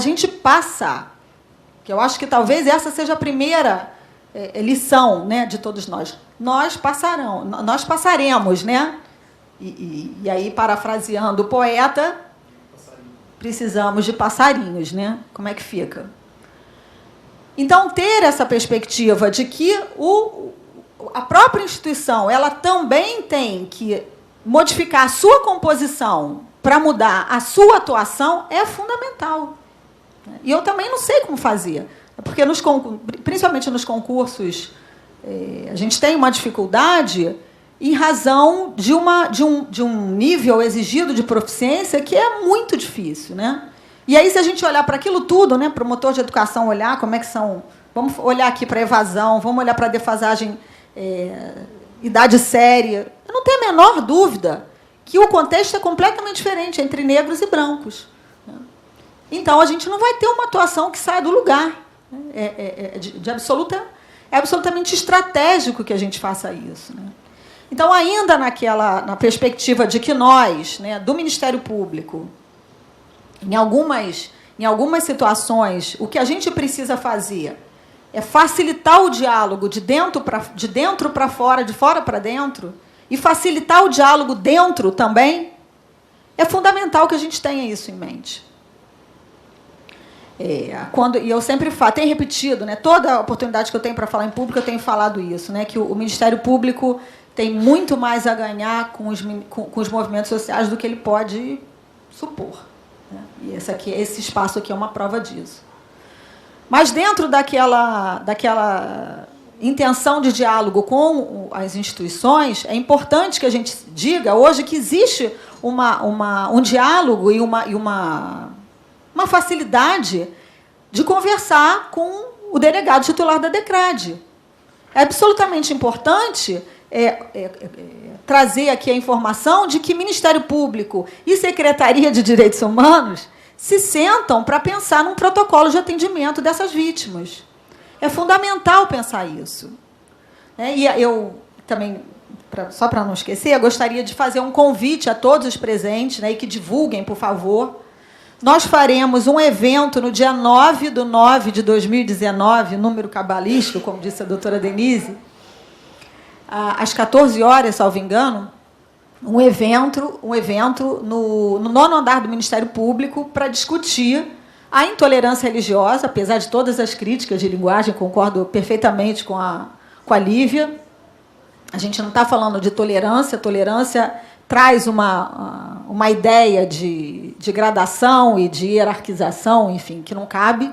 gente passa, que eu acho que talvez essa seja a primeira lição, né, de todos nós. Nós passaremos, né? E aí, parafraseando o poeta, precisamos de passarinhos, né? Como é que fica? Então, ter essa perspectiva de que a própria instituição ela também tem que modificar a sua composição para mudar a sua atuação é fundamental. E eu também não sei como fazer, porque principalmente nos concursos a gente tem uma dificuldade em razão de um nível exigido de proficiência que é muito difícil, né? E aí, se a gente olhar para aquilo tudo, né, para o motor de educação olhar como é que são... Vamos olhar aqui para a evasão, vamos olhar para a defasagem, idade séria. Eu não tenho a menor dúvida que o contexto é completamente diferente entre negros e brancos. Então, a gente não vai ter uma atuação que saia do lugar. É absolutamente estratégico que a gente faça isso, né? Então, ainda na perspectiva de que nós, né, do Ministério Público, em algumas situações, o que a gente precisa fazer é facilitar o diálogo de dentro para fora, de fora para dentro, e facilitar o diálogo dentro também, é fundamental que a gente tenha isso em mente. E eu sempre falo, tenho repetido, né, toda a oportunidade que eu tenho para falar em público, eu tenho falado isso, né, que o Ministério Público tem muito mais a ganhar com os movimentos sociais do que ele pode supor. E esse espaço aqui é uma prova disso. Mas, dentro daquela intenção de diálogo com as instituições, é importante que a gente diga hoje que existe um diálogo e uma facilidade de conversar com o delegado titular da DECRAD. É absolutamente importante trazer aqui a informação de que Ministério Público e Secretaria de Direitos Humanos se sentam para pensar num protocolo de atendimento dessas vítimas. É fundamental pensar isso. E eu também, só para não esquecer, eu gostaria de fazer um convite a todos os presentes, né, e que divulguem, por favor. Nós faremos um evento no dia 9/9/2019, número cabalístico, como disse a doutora Denise, às 14 horas, salvo engano, um evento no 9º andar do Ministério Público para discutir a intolerância religiosa, apesar de todas as críticas de linguagem, concordo perfeitamente com a Lívia. A gente não está falando de tolerância, tolerância traz uma ideia de gradação e de hierarquização, enfim, que não cabe.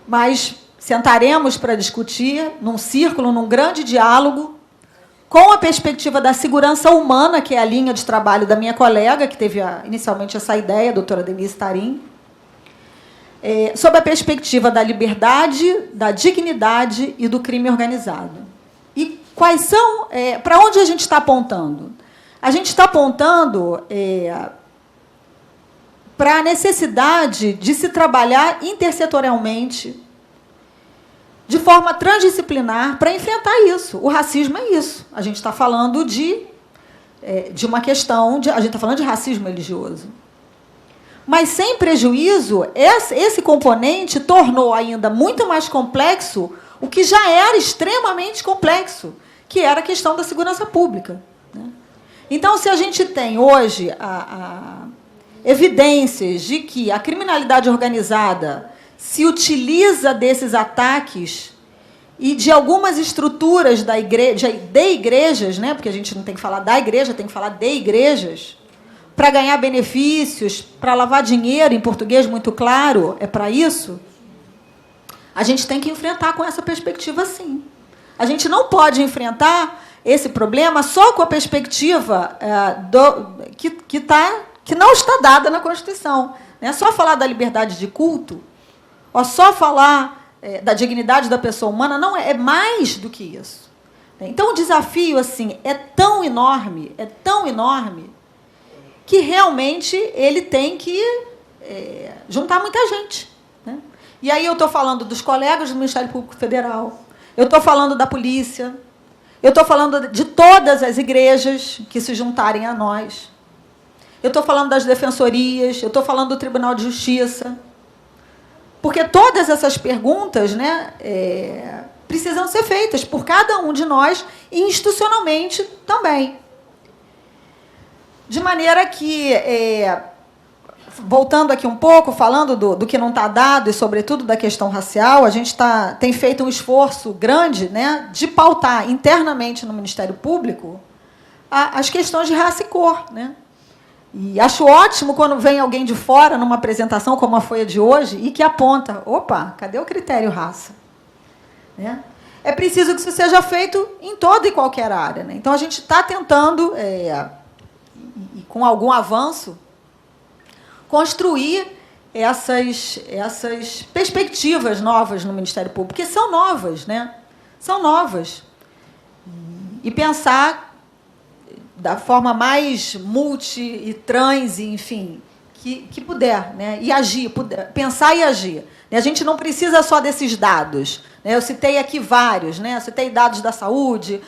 Mas sentaremos para discutir num círculo, num grande diálogo, com a perspectiva da segurança humana, que é a linha de trabalho da minha colega, que teve inicialmente essa ideia, a doutora Denise Tarim, sob a perspectiva da liberdade, da dignidade e do crime organizado. E quais são... para onde a gente está apontando? A gente está apontando para a necessidade de se trabalhar intersetorialmente, de forma transdisciplinar, para enfrentar isso. O racismo é isso. A gente está falando de uma questão... a gente está falando de racismo religioso. Mas, sem prejuízo, esse componente tornou ainda muito mais complexo o que já era extremamente complexo, que era a questão da segurança pública. Então, se a gente tem hoje evidências de que a criminalidade organizada se utiliza desses ataques e de algumas estruturas de igrejas, né, porque a gente não tem que falar da igreja, tem que falar de igrejas, para ganhar benefícios, para lavar dinheiro, em português muito claro, é para isso, a gente tem que enfrentar com essa perspectiva, sim. A gente não pode enfrentar esse problema só com a perspectiva que não está dada na Constituição. Não é só falar da liberdade de culto, ou só falar da dignidade da pessoa humana, não, é mais do que isso. Então, o desafio assim, é tão enorme, que realmente ele tem que juntar muita gente. Né? E aí eu estou falando dos colegas do Ministério Público Federal, eu estou falando da polícia, eu estou falando de todas as igrejas que se juntarem a nós. eu estou falando das defensorias, eu estou falando do Tribunal de Justiça. Porque todas essas perguntas, né, precisam ser feitas por cada um de nós, institucionalmente também. De maneira que, voltando aqui um pouco, falando do que não está dado e, sobretudo, da questão racial, a gente tem feito um esforço grande, né, de pautar internamente no Ministério Público as questões de raça e cor, né? E acho ótimo quando vem alguém de fora, numa apresentação como foi a de hoje, e que aponta, opa, cadê o critério raça? Né? É preciso que isso seja feito em toda e qualquer área. Né? Então, a gente está tentando, e com algum avanço, construir essas perspectivas novas no Ministério Público, porque são novas, né? São novas. E pensar da forma mais multi e trans, enfim, que puder, né? E agir, pensar e agir. A gente não precisa só desses dados. Né? Eu citei aqui vários, né? Citei dados da saúde,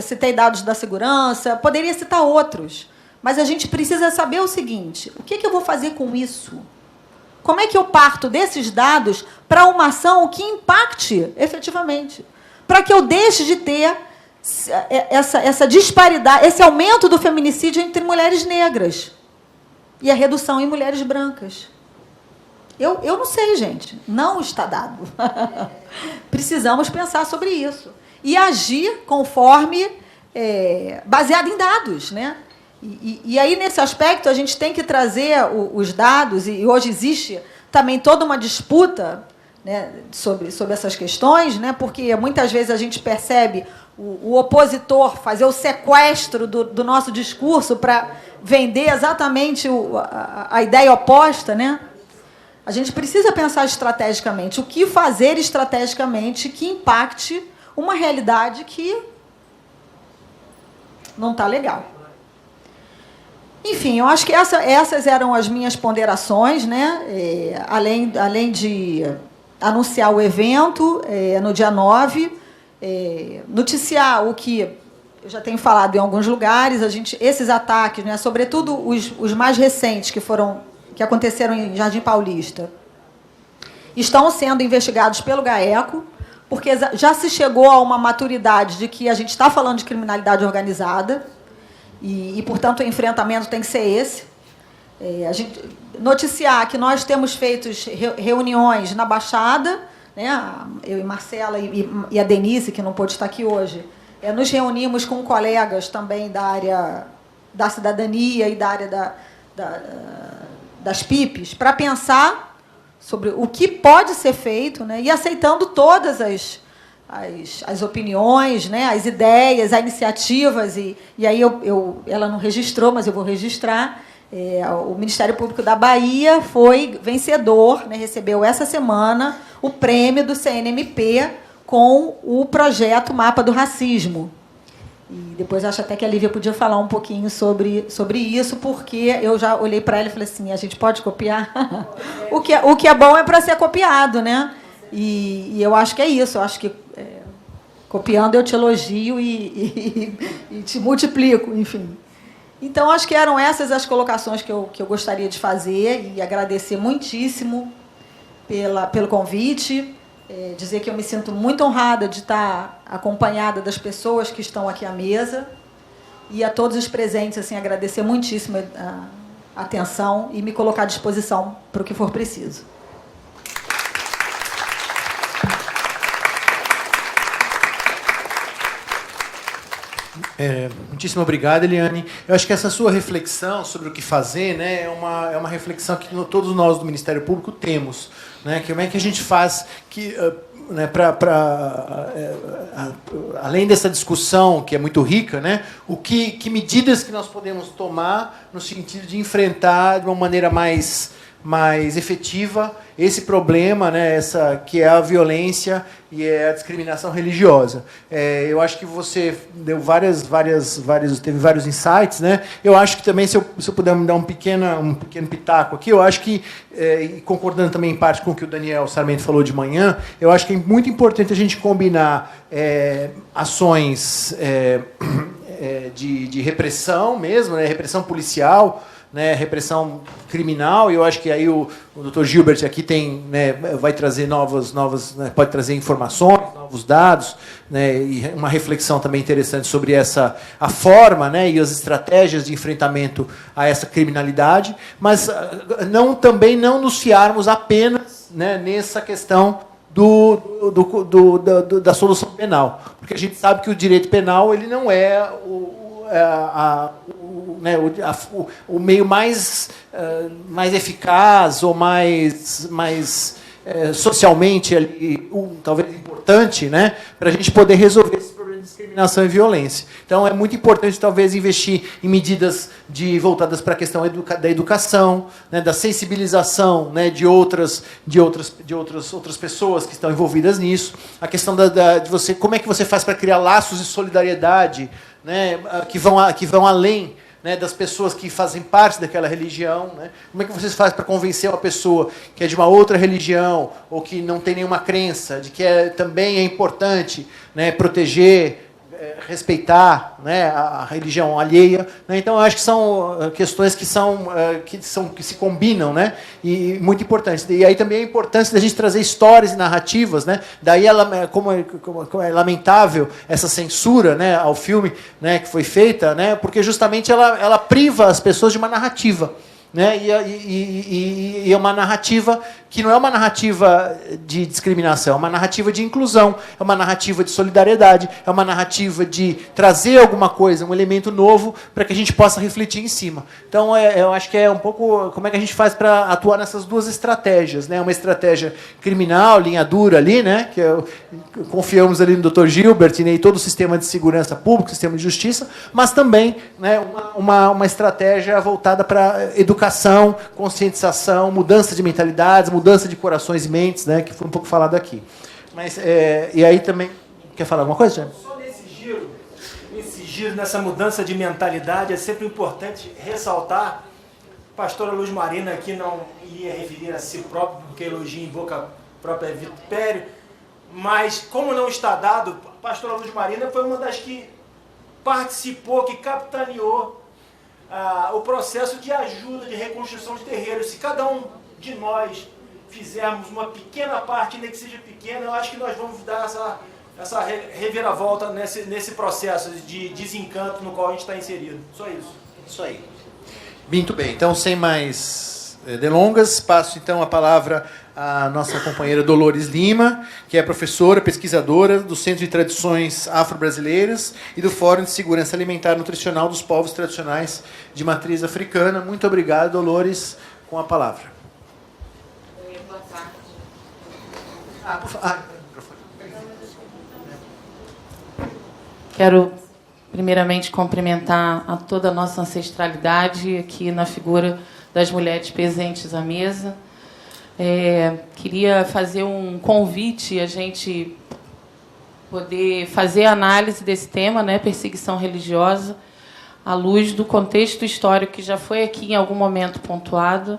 citei dados da segurança, poderia citar outros. Mas a gente precisa saber o seguinte: o que eu vou fazer com isso? Como é que eu parto desses dados para uma ação que impacte efetivamente? Para que eu deixe de ter essa disparidade, esse aumento do feminicídio entre mulheres negras e a redução em mulheres brancas. Eu não sei, gente. Não está dado. Precisamos pensar sobre isso. E agir conforme, baseado em dados. Né? E aí, nesse aspecto, a gente tem que trazer os dados, e hoje existe também toda uma disputa, né, sobre essas questões, né, porque muitas vezes a gente percebe o opositor fazer o sequestro do nosso discurso para vender exatamente a ideia oposta. Né? A gente precisa pensar estrategicamente. O que fazer estrategicamente que impacte uma realidade que não está legal. Enfim, eu acho que essas eram as minhas ponderações, né? Além de anunciar o evento no dia 9, noticiar o que eu já tenho falado em alguns lugares, esses ataques, né, sobretudo os mais recentes que aconteceram em Jardim Paulista, estão sendo investigados pelo GAECO, porque já se chegou a uma maturidade de que a gente está falando de criminalidade organizada e, portanto, o enfrentamento tem que ser esse. A gente noticiar que nós temos feito reuniões na Baixada, né? Eu e Marcela e a Denise, que não pôde estar aqui hoje, nos reunimos com colegas também da área da cidadania e da área das PIPs para pensar sobre o que pode ser feito, né? E aceitando todas as opiniões, né? As ideias, as iniciativas. E aí ela não registrou, mas eu vou registrar. O Ministério Público da Bahia foi vencedor, né, recebeu essa semana o prêmio do CNMP com o projeto Mapa do Racismo. E depois acho até que a Lívia podia falar um pouquinho sobre isso, porque eu já olhei para ela e falei assim, a gente pode copiar? O que é bom é para ser copiado, né? E eu acho que é isso, eu acho que copiando eu te elogio e te multiplico, enfim. Então, acho que eram essas as colocações que eu gostaria de fazer e agradecer muitíssimo pelo convite, dizer que eu me sinto muito honrada de estar acompanhada das pessoas que estão aqui à mesa e a todos os presentes, assim, agradecer muitíssimo a atenção e me colocar à disposição para o que for preciso. Muitíssimo obrigado, Eliane. Eu acho que essa sua reflexão sobre o que fazer, né, é uma reflexão que todos nós do Ministério Público temos. Né, como é que a gente faz que, né, além dessa discussão, que é muito rica, né, que medidas que nós podemos tomar no sentido de enfrentar de uma maneira mais efetiva esse problema, né, que é a violência e a discriminação religiosa. Eu acho que você deu teve vários insights, né? Eu acho que também, se eu puder me dar um pequeno pitaco aqui, eu acho que, e concordando também em parte com o que o Daniel Sarmento falou de manhã, eu acho que é muito importante a gente combinar ações de repressão mesmo, né, repressão policial, né, repressão criminal, e eu acho que aí o Dr. Gilbert aqui tem, né, vai trazer novas né, pode trazer informações, novos dados, né, e uma reflexão também interessante sobre a forma, né, e as estratégias de enfrentamento a essa criminalidade, mas também não nos fiarmos apenas, né, nessa questão da solução penal, porque a gente sabe que o direito penal ele não é o meio mais eficaz ou mais socialmente talvez importante, né, para a gente poder resolver esse problema de discriminação e violência. Então é muito importante talvez investir em medidas voltadas para a questão da educação, né, da sensibilização, né, de outras pessoas que estão envolvidas nisso, a questão de você, como é que você faz para criar laços de solidariedade, né, que vão além, né, das pessoas que fazem parte daquela religião, né? Como é que vocês fazem para convencer uma pessoa que é de uma outra religião ou que não tem nenhuma crença de que também é importante, né, proteger, respeitar, né, a religião alheia, né? Então eu acho que são questões que se combinam, né, e muito importantes. E aí também a importância da gente trazer histórias e narrativas, né? Daí como é lamentável essa censura, né, ao filme, né, que foi feita, né, porque justamente ela priva as pessoas de uma narrativa, né, e é uma narrativa que não é uma narrativa de discriminação, é uma narrativa de inclusão, é uma narrativa de solidariedade, é uma narrativa de trazer alguma coisa, um elemento novo, para que a gente possa refletir em cima. Então, eu acho que é um pouco como é que a gente faz para atuar nessas duas estratégias, né? Uma estratégia criminal, linha dura ali, né? Que confiamos ali no Dr. Gilbert, né? E todo o sistema de segurança pública, sistema de justiça, mas também, né, uma estratégia voltada para educação, conscientização, mudança de mentalidades, mudança de corações e mentes, né, que foi um pouco falado aqui. Mas, e aí também... Quer falar alguma coisa, Jean? Só nesse giro, nessa mudança de mentalidade, é sempre importante ressaltar, a pastora Luz Marina aqui não ia referir a si próprio, porque elogio em boca própria é vitupério, mas como não está dado, a pastora Luz Marina foi uma das que participou, que capitaneou o processo de ajuda, de reconstrução de terreiros. Se cada um de nós fizermos uma pequena parte, nem que seja pequena, eu acho que nós vamos dar essa reviravolta nesse processo de desencanto no qual a gente está inserido. Só isso. Isso aí. Muito bem. Então, sem mais delongas, passo então a palavra à nossa companheira Dolores Lima, que é professora, pesquisadora do Centro de Tradições Afro-Brasileiras e do Fórum de Segurança Alimentar e Nutricional dos Povos Tradicionais de Matriz Africana. Muito obrigado, Dolores, com a palavra. Quero, primeiramente, cumprimentar a toda a nossa ancestralidade aqui na figura das mulheres presentes à mesa. Queria fazer um convite a gente poder fazer análise desse tema, né, perseguição religiosa, à luz do contexto histórico que já foi aqui em algum momento pontuado,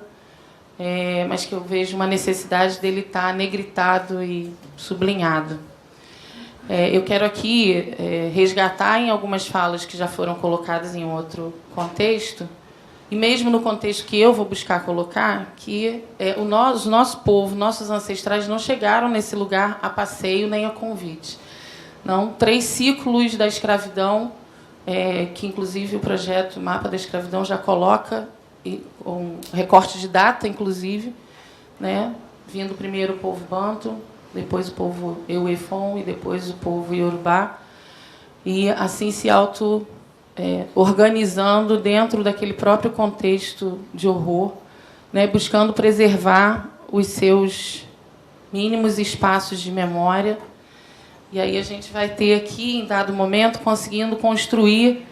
mas que eu vejo uma necessidade dele estar negritado e sublinhado. Eu quero aqui resgatar em algumas falas que já foram colocadas em outro contexto, e mesmo no contexto que eu vou buscar colocar, que o nosso povo, nossos ancestrais não chegaram nesse lugar a passeio nem a convite. Não, 3 ciclos da escravidão, que inclusive o projeto Mapa da Escravidão já coloca, um recorte de data, inclusive, né? Vindo primeiro o povo Banto, depois o povo Euefon e depois o povo Iorubá, e assim se organizando dentro daquele próprio contexto de horror, né? Buscando preservar os seus mínimos espaços de memória. E aí a gente vai ter aqui, em dado momento, conseguindo construir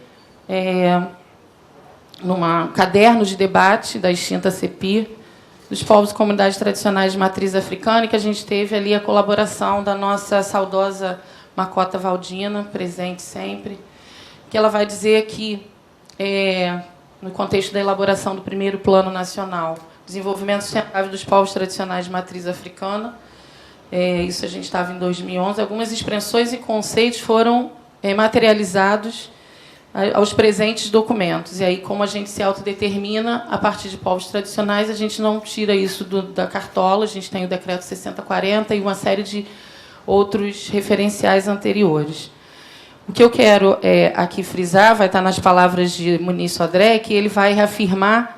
caderno de debate da extinta CEPI, dos povos e comunidades tradicionais de matriz africana, e que a gente teve ali a colaboração da nossa saudosa Macota Valdina, presente sempre, que ela vai dizer que, no contexto da elaboração do primeiro Plano Nacional, Desenvolvimento Sustentável dos Povos Tradicionais de Matriz Africana, isso a gente estava em 2011, algumas expressões e conceitos foram materializados aos presentes documentos. E aí, como a gente se autodetermina a partir de povos tradicionais, a gente não tira isso da cartola, a gente tem o Decreto 6040 e uma série de outros referenciais anteriores. O que eu quero aqui frisar, vai estar nas palavras de Muniz Sodré, que ele vai reafirmar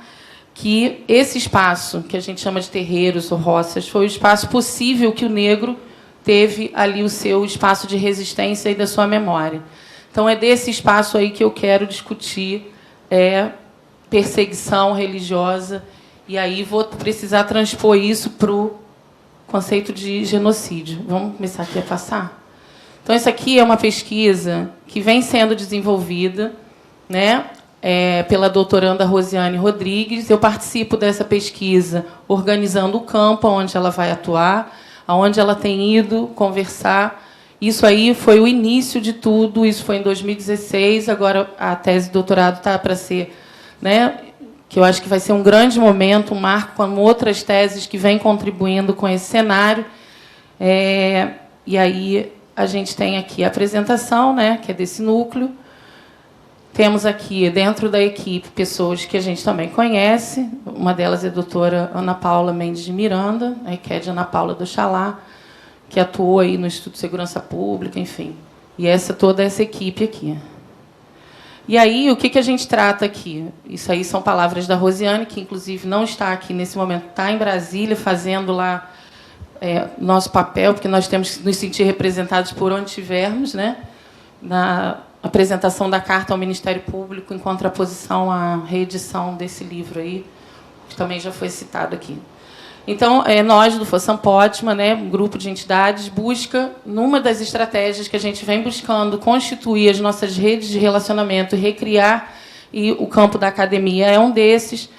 que esse espaço, que a gente chama de terreiros ou roças, foi o espaço possível que o negro teve ali o seu espaço de resistência e da sua memória. Então, é desse espaço aí que eu quero discutir perseguição religiosa, e aí vou precisar transpor isso para o conceito de genocídio. Vamos começar aqui a passar? Então, isso aqui é uma pesquisa que vem sendo desenvolvida, né, pela doutoranda Rosiane Rodrigues. Eu participo dessa pesquisa organizando o campo onde ela vai atuar, aonde ela tem ido conversar. Isso aí foi o início de tudo, isso foi em 2016, agora a tese de doutorado está para ser, né, que eu acho que vai ser um grande momento, um marco, como outras teses que vêm contribuindo com esse cenário. E aí a gente tem aqui a apresentação, né, que é desse núcleo. Temos aqui, dentro da equipe, pessoas que a gente também conhece. Uma delas é a doutora Ana Paula Mendes de Miranda, que é de Ana Paula do Xalá, que atuou aí no Instituto de Segurança Pública, enfim. E toda essa equipe aqui. E aí, o que a gente trata aqui? Isso aí são palavras da Rosiane, que, inclusive, não está aqui nesse momento, está em Brasília, fazendo lá nosso papel, porque nós temos que nos sentir representados por onde estivermos, né? Na apresentação da carta ao Ministério Público, em contraposição à reedição desse livro aí, que também já foi citado aqui. Então, nós, do Fossam Pótima, né, um grupo de entidades, busca, numa das estratégias que a gente vem buscando, constituir as nossas redes de relacionamento e recriar, e o campo da academia é um desses.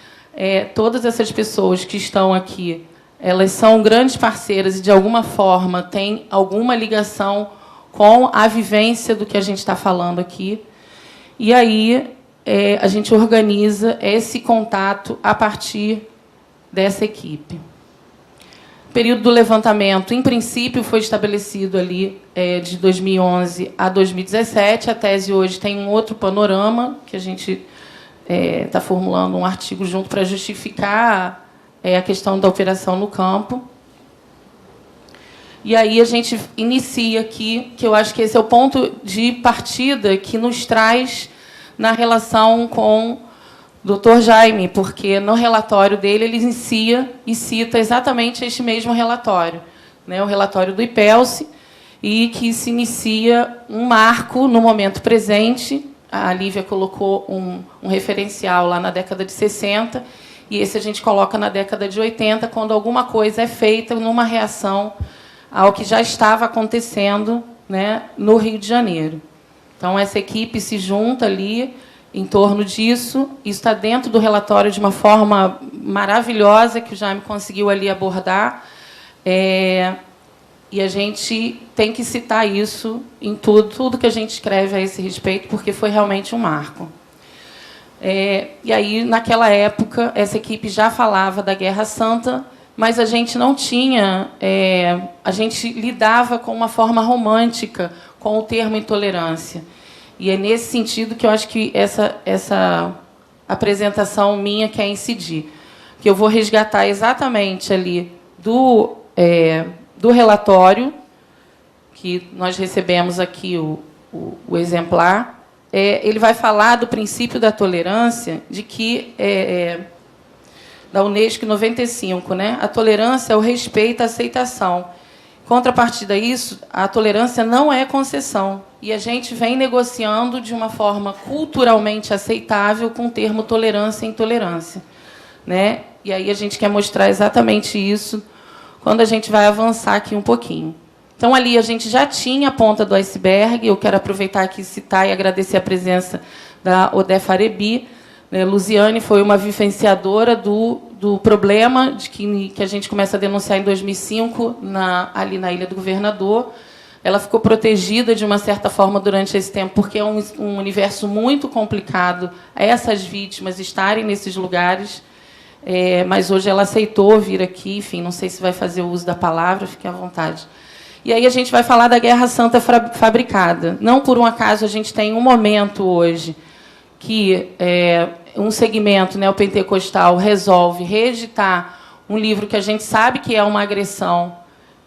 Todas essas pessoas que estão aqui, elas são grandes parceiras e, de alguma forma, têm alguma ligação com a vivência do que a gente está falando aqui. E aí a gente organiza esse contato a partir dessa equipe. O período do levantamento, em princípio, foi estabelecido ali de 2011 a 2017. A tese hoje tem um outro panorama, que a gente está formulando um artigo junto para justificar a questão da operação no campo. E aí a gente inicia aqui, que eu acho que esse é o ponto de partida que nos traz na relação com o Dr. Jaime, porque no relatório dele ele inicia e cita exatamente este mesmo relatório, né, o relatório do IPELSE, e que se inicia um marco no momento presente. A Lívia colocou um referencial lá na década de 60, e esse a gente coloca na década de 80, quando alguma coisa é feita numa reação ao que já estava acontecendo, né, no Rio de Janeiro. Então, essa equipe se junta ali em torno disso. Isso está dentro do relatório de uma forma maravilhosa que o Jaime conseguiu ali abordar. E a gente tem que citar isso em tudo que a gente escreve a esse respeito, porque foi realmente um marco. E aí, naquela época, essa equipe já falava da Guerra Santa, mas a gente não tinha... a gente lidava com uma forma romântica com o termo intolerância. E é nesse sentido que eu acho que essa apresentação minha quer incidir. Que eu vou resgatar exatamente ali do relatório, que nós recebemos aqui o exemplar. Ele vai falar do princípio da tolerância, de que... da Unesco, 95, né? A tolerância é o respeito, a aceitação. Contrapartida a isso, a tolerância não é concessão. E a gente vem negociando de uma forma culturalmente aceitável com o termo tolerância e intolerância, né? E aí a gente quer mostrar exatamente isso quando a gente vai avançar aqui um pouquinho. Então, ali a gente já tinha a ponta do iceberg. Eu quero aproveitar aqui e citar e agradecer a presença da Odé Farebi. Luziane foi uma vivenciadora do problema de que a gente começa a denunciar em 2005, ali na Ilha do Governador. Ela ficou protegida, de uma certa forma, durante esse tempo, porque é um universo muito complicado essas vítimas estarem nesses lugares. Mas hoje ela aceitou vir aqui, enfim, não sei se vai fazer o uso da palavra, fique à vontade. E aí a gente vai falar da Guerra Santa Fabricada. Não por um acaso a gente tem um momento hoje que um segmento neopentecostal resolve reeditar um livro que a gente sabe que é uma agressão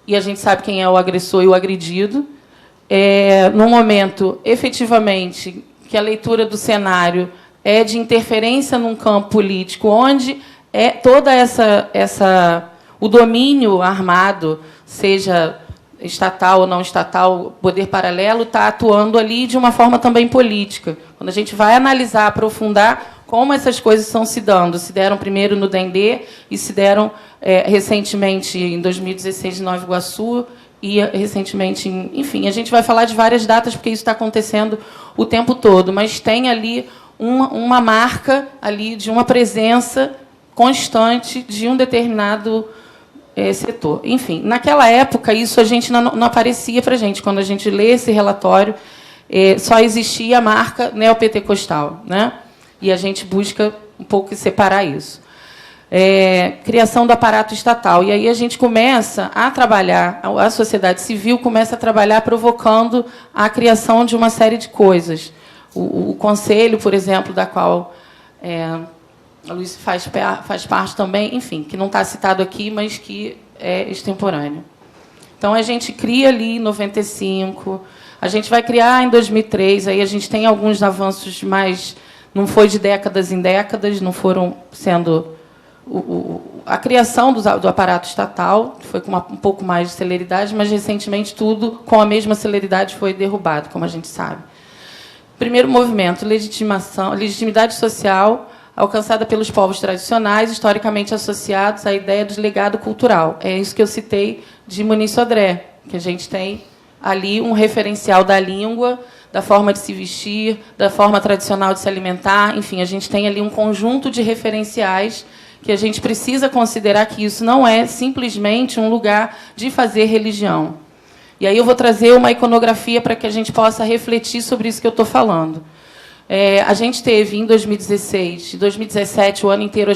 e a gente sabe quem é o agressor e o agredido, num momento, efetivamente, que a leitura do cenário é de interferência num campo político, onde toda o domínio armado, seja estatal ou não estatal, o poder paralelo, está atuando ali de uma forma também política. Quando a gente vai analisar, aprofundar como essas coisas estão se dando. Se deram primeiro no Dendê e se deram recentemente, em 2016, em Nova Iguaçu, e recentemente, enfim, a gente vai falar de várias datas, porque isso está acontecendo o tempo todo, mas tem ali uma marca ali de uma presença constante de um determinado setor. Enfim, naquela época, isso a gente não aparecia para a gente. Quando a gente lê esse relatório, só existia a marca neopentecostal, né? E a gente busca um pouco separar isso. Criação do aparato estatal. E aí a gente começa a trabalhar, a sociedade civil começa a trabalhar provocando a criação de uma série de coisas. O conselho, por exemplo, da qual a Luísa faz parte também, enfim, que não está citado aqui, mas que é extemporâneo. Então, a gente cria ali em 95, a gente vai criar em 2003, aí a gente tem alguns avanços, mas não foi de décadas em décadas, não foram sendo... a criação do aparato estatal foi com um pouco mais de celeridade, mas, recentemente, tudo com a mesma celeridade foi derrubado, como a gente sabe. Primeiro movimento, legitimidade social alcançada pelos povos tradicionais, historicamente associados à ideia do legado cultural. É isso que eu citei de Muniz Sodré, que a gente tem ali um referencial da língua, da forma de se vestir, da forma tradicional de se alimentar. Enfim, a gente tem ali um conjunto de referenciais que a gente precisa considerar que isso não é simplesmente um lugar de fazer religião. E aí eu vou trazer uma iconografia para que a gente possa refletir sobre isso que eu estou falando. A gente teve, em 2016 e 2017, o ano inteiro,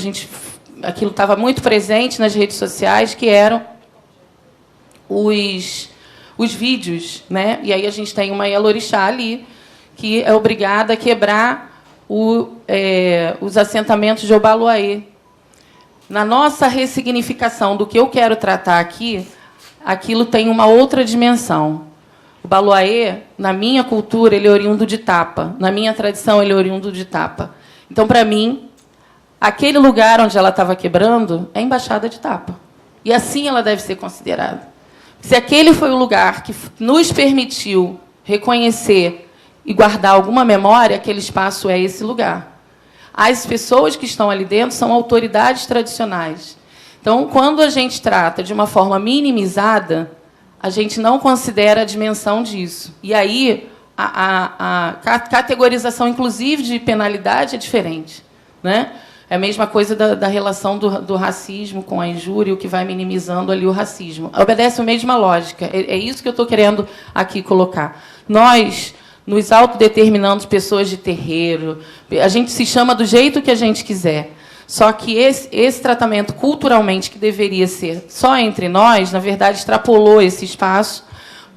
aquilo estava muito presente nas redes sociais, que eram os vídeos, né? E aí a gente tem uma Ialorixá ali, que é obrigada a quebrar os assentamentos de Obaloaê. Na nossa ressignificação do que eu quero tratar aqui, aquilo tem uma outra dimensão. O Baloaê, na minha cultura, ele é oriundo de Tapa. Na minha tradição, ele é oriundo de Tapa. Então, para mim, aquele lugar onde ela estava quebrando é a Embaixada de Tapa. E assim ela deve ser considerada. Se aquele foi o lugar que nos permitiu reconhecer e guardar alguma memória, aquele espaço é esse lugar. As pessoas que estão ali dentro são autoridades tradicionais. Então, quando a gente trata de uma forma minimizada, a gente não considera a dimensão disso. E aí, a categorização, inclusive, de penalidade é diferente, né? É a mesma coisa da relação do racismo com a injúria, o que vai minimizando ali o racismo. Obedece a mesma lógica. É isso que eu estou querendo aqui colocar. Nós nos autodeterminamos pessoas de terreiro, a gente se chama do jeito que a gente quiser. Só que esse tratamento, culturalmente, que deveria ser só entre nós, na verdade, extrapolou esse espaço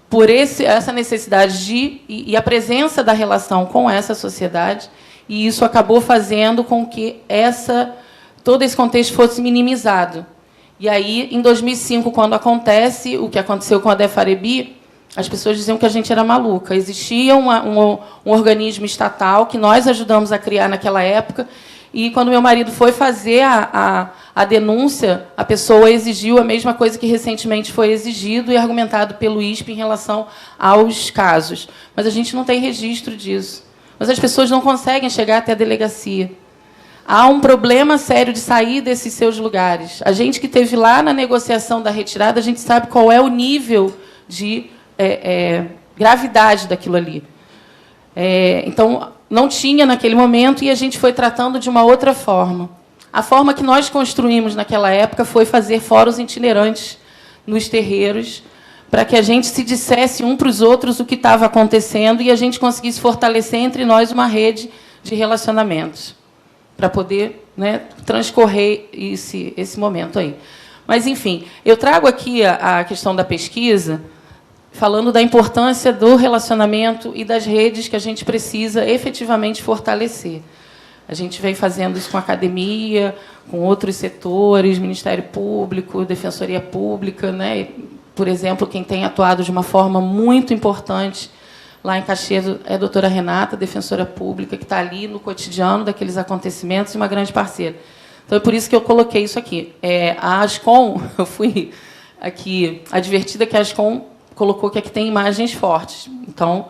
por essa necessidade e a presença da relação com essa sociedade, e isso acabou fazendo com que todo esse contexto fosse minimizado. E aí, em 2005, quando acontece o que aconteceu com a Defarebi, as pessoas diziam que a gente era maluca. Existia um organismo estatal que nós ajudamos a criar naquela época. E, quando meu marido foi fazer a denúncia, a pessoa exigiu a mesma coisa que recentemente foi exigido e argumentado pelo ISP em relação aos casos. Mas a gente não tem registro disso. Mas as pessoas não conseguem chegar até a delegacia. Há um problema sério de sair desses seus lugares. A gente que esteve lá na negociação da retirada, a gente sabe qual é o nível de gravidade daquilo ali. Então, não tinha naquele momento, e a gente foi tratando de uma outra forma. A forma que nós construímos naquela época foi fazer fóruns itinerantes nos terreiros, para que a gente se dissesse um para os outros o que estava acontecendo e a gente conseguisse fortalecer entre nós uma rede de relacionamentos, para poder, né, transcorrer esse momento aí. Mas, enfim, eu trago aqui a questão da pesquisa, falando da importância do relacionamento e das redes que a gente precisa efetivamente fortalecer. A gente vem fazendo isso com a academia, com outros setores, Ministério Público, Defensoria Pública, né? Por exemplo, quem tem atuado de uma forma muito importante lá em Caxias é a doutora Renata, defensora pública, que está ali no cotidiano daqueles acontecimentos e uma grande parceira. Então, é por isso que eu coloquei isso aqui. A Ascom, eu fui aqui advertida que a Ascom colocou que aqui tem imagens fortes. Então,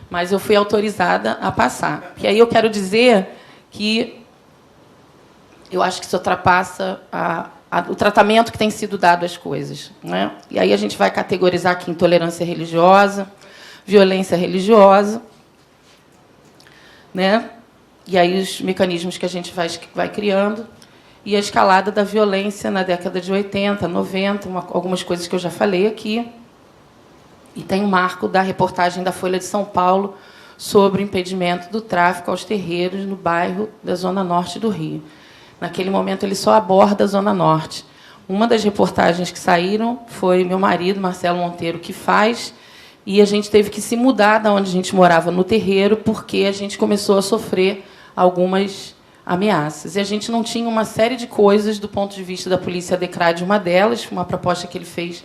mas eu fui autorizada a passar. E aí eu quero dizer que eu acho que isso ultrapassa o tratamento que tem sido dado às coisas, né? E aí a gente vai categorizar aqui intolerância religiosa, violência religiosa, né? E aí os mecanismos que a gente vai criando e a escalada da violência na década de 80, 90, algumas coisas que eu já falei aqui. E tem um marco da reportagem da Folha de São Paulo sobre o impedimento do tráfico aos terreiros no bairro da Zona Norte do Rio. Naquele momento, ele só aborda a Zona Norte. Uma das reportagens que saíram foi meu marido, Marcelo Monteiro, que faz, e a gente teve que se mudar da onde a gente morava, no terreiro, porque a gente começou a sofrer algumas ameaças. E a gente não tinha uma série de coisas do ponto de vista da Polícia Decrade, uma delas, uma proposta que ele fez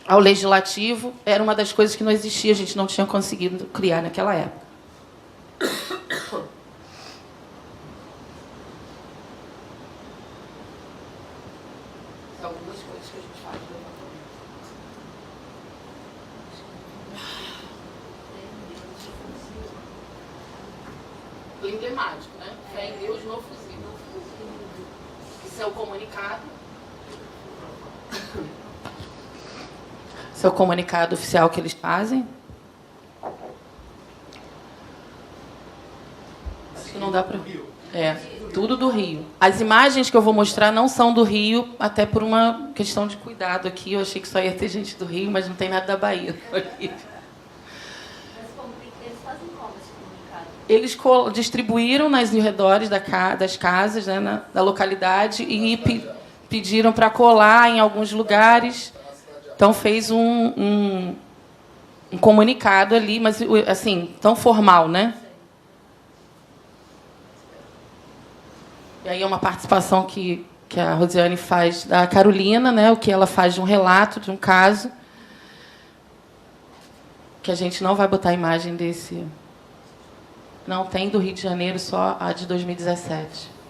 ao Legislativo, era uma das coisas que não existia, a gente não tinha conseguido criar naquela época. Algumas coisas que a gente faz no levantamento. Emblemático, né? Fé em Deus no fuzil. Isso é o comunicado. Esse é o comunicado oficial que eles fazem. Acho que não dá para... Tudo do Rio. As imagens que eu vou mostrar não são do Rio, até por uma questão de cuidado aqui. Eu achei que só ia ter gente do Rio, mas não tem nada da Bahia. Eles fazem como esse comunicado? Eles distribuíram nas arredores das casas, né, da localidade, e pediram para colar em alguns lugares. Então, fez um comunicado ali, mas, assim, tão formal, né? E aí é uma participação que a Rosiane faz da Carolina, né? O que ela faz de um relato, de um caso, que a gente não vai botar a imagem desse... Não, tem do Rio de Janeiro, só a de 2017.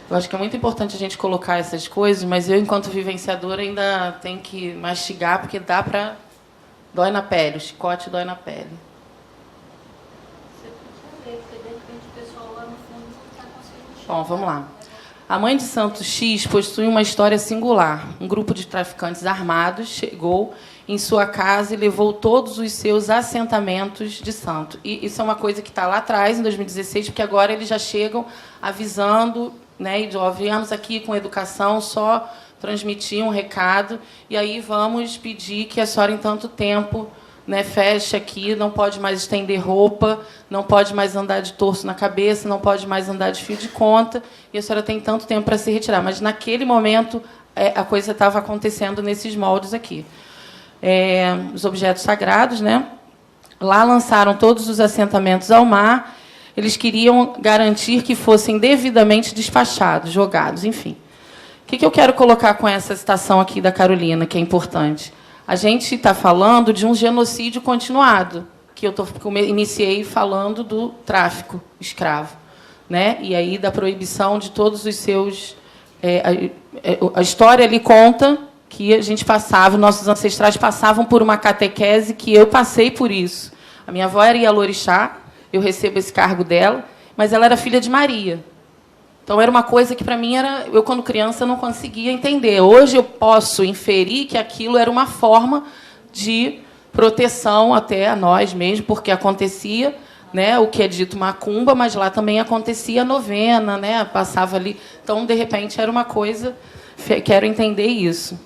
Eu acho que é muito importante a gente colocar essas coisas, mas eu, enquanto vivenciadora, ainda tenho que mastigar, porque dá para... Dói na pele, o chicote dói na pele. Você precisa ver, porque, de repente, o pessoal lá no fundo não está conseguindo enxergar. Bom, vamos lá. A mãe de Santo X possui uma história singular. Um grupo de traficantes armados chegou em sua casa e levou todos os seus assentamentos de santo. E isso é uma coisa que está lá atrás, em 2016, porque agora eles já chegam avisando... Né, e ó, viemos aqui com educação, só transmitir um recado, e aí vamos pedir que a senhora, em tanto tempo, né, feche aqui, não pode mais estender roupa, não pode mais andar de torso na cabeça, não pode mais andar de fio de conta, e a senhora tem tanto tempo para se retirar. Mas, naquele momento, a coisa estava acontecendo nesses moldes aqui. Os objetos sagrados, né? Lá lançaram todos os assentamentos ao mar. Eles queriam garantir que fossem devidamente despachados, jogados, enfim. O que eu quero colocar com essa citação aqui da Carolina, que é importante? A gente está falando de um genocídio continuado, que eu iniciei falando do tráfico escravo, né? E aí da proibição de todos os seus... a história ali conta que a gente passava, nossos ancestrais passavam por uma catequese que eu passei por isso. A minha avó era Ialorixá, eu recebo esse cargo dela, mas ela era filha de Maria. Então, era uma coisa que, para mim, eu, quando criança, não conseguia entender. Hoje, eu posso inferir que aquilo era uma forma de proteção até a nós mesmos, porque acontecia, né, o que é dito macumba, mas lá também acontecia a novena, né, passava ali. Então, de repente, era uma coisa... Quero entender isso.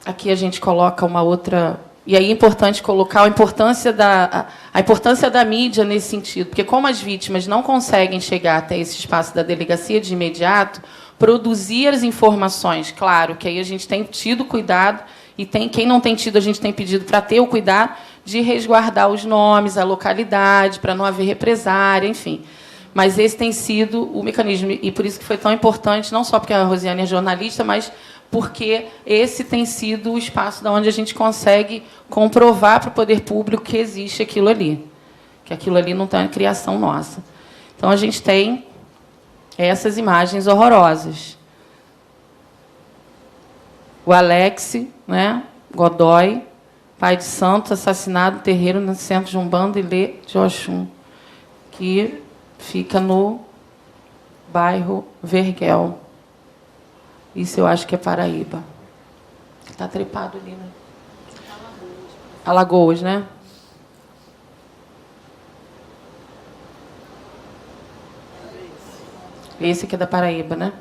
Aqui a gente coloca uma outra E aí é importante colocar a importância da mídia nesse sentido, porque como as vítimas não conseguem chegar até esse espaço da delegacia de imediato, produzir as informações, claro, que aí a gente tem tido cuidado, e quem não tem tido, a gente tem pedido para ter o cuidado de resguardar os nomes, a localidade, para não haver represária, enfim. Mas esse tem sido o mecanismo, e por isso que foi tão importante, não só porque a Rosiane é jornalista, mas porque esse tem sido o espaço onde a gente consegue comprovar para o poder público que existe aquilo ali, que aquilo ali não está em criação nossa. Então, a gente tem essas imagens horrorosas. O Alex, né, Godoy, pai de santo, assassinado no terreiro no centro de Umbanda Ilê de Oxum, que fica no bairro Verguel. Isso eu acho que é Paraíba. Está trepado ali, né? Alagoas, né? Esse aqui é da Paraíba, né?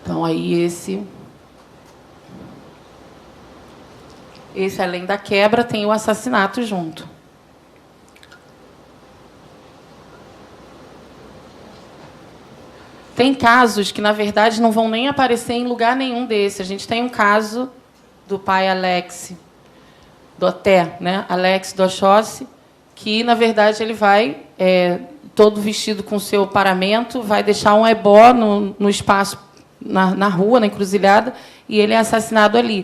Então, aí esse, além da quebra, tem o assassinato junto. Tem casos que, na verdade, não vão nem aparecer em lugar nenhum desse. A gente tem um caso do pai Alex Doté, né? Alex Doxossi, que, na verdade, ele vai todo vestido com seu paramento, vai deixar um ebó no espaço, na rua, na encruzilhada, e ele é assassinado ali.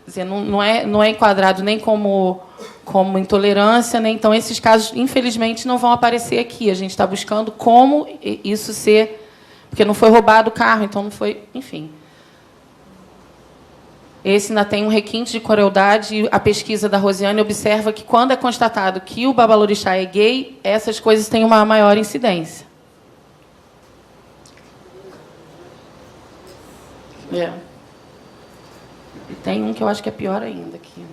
Quer dizer, não é enquadrado nem como intolerância, né? Então, esses casos, infelizmente, não vão aparecer aqui. A gente está buscando como isso ser... Porque não foi roubado o carro, então não foi... Enfim. Esse ainda tem um requinte de crueldade, e a pesquisa da Rosiane observa que, quando é constatado que o babalorixá é gay, essas coisas têm uma maior incidência. É. E tem um que eu acho que é pior ainda aqui.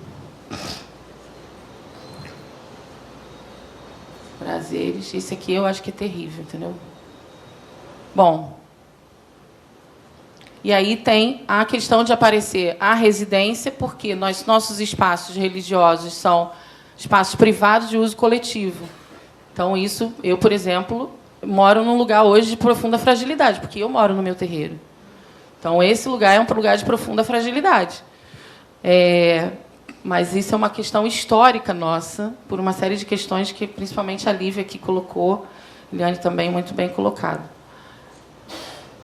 Prazeres. Esse aqui eu acho que é terrível, entendeu? Bom, e aí tem a questão de aparecer a residência, porque nossos espaços religiosos são espaços privados de uso coletivo. Então, isso, eu, por exemplo, moro num lugar hoje de profunda fragilidade, porque eu moro no meu terreiro. Então, esse lugar é um lugar de profunda fragilidade. Mas isso é uma questão histórica nossa, por uma série de questões que, principalmente, a Lívia aqui colocou, Eliane também muito bem colocado.